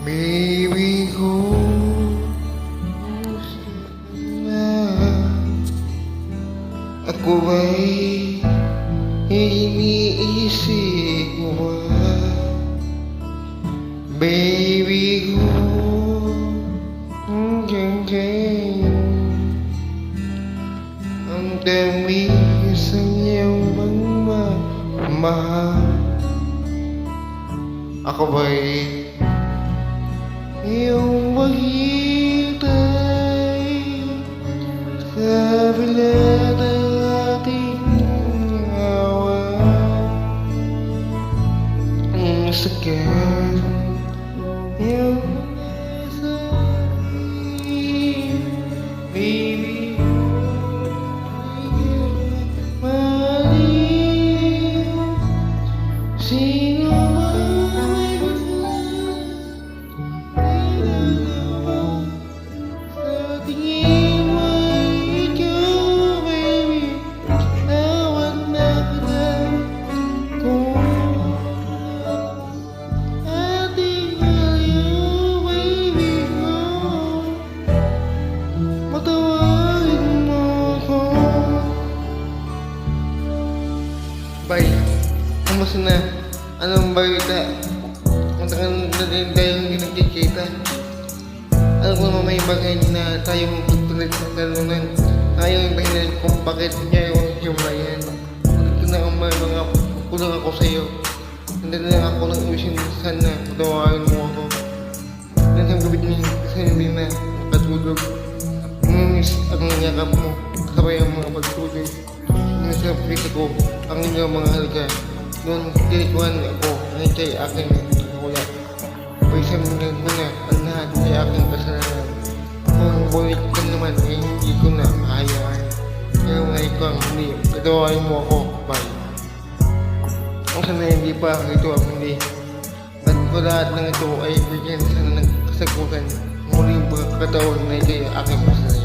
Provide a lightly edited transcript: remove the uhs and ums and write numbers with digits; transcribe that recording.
Baby ko na ako ba'y iniisip mo ba? Baby ko hanggang ang tamis ang iyong magmamahal. Ako ba'y iyong maghintay sa bilat ng ating awan? Ang sakit iyong nasabi, baby, mali. Sino man ay gusto sa tingin mo ay ikaw, baby, tawag na kita kung ating aliw, baby ko. Matawagin mo ako. Bay, kamusta na? Anong balita? Matagal na din tayong hindi nagkikita. Alam ko naman may bagay na tayo magtutulit ng talunan. Tayo yung dahilan kung bakit niya yung bayan. Ito na ang mga kulang ako sa'yo. Hindi na ako lang iwisin sana patawarin mo ako. Nasang gabi niya kasi hindi na makatulog. Namiss ang yakap mo, kasabay ang mga pagtulog. Nasa pita ko ang inyong mga halika. Noon tinikuhan ako ang ikay aking wala. Paisang minag mo na ang lahat ay aking kasalanan. Kung bulit ka naman ay hindi ko na mahayaan. Pero nga ikaw ang hindi, katawain mo ako, bye. Kung sana hindi pa ito ang hindi. At kung lahat ng ito ay bigyan sana ng kasagutan. Muling pagkakataon na ikay aking kasalanan.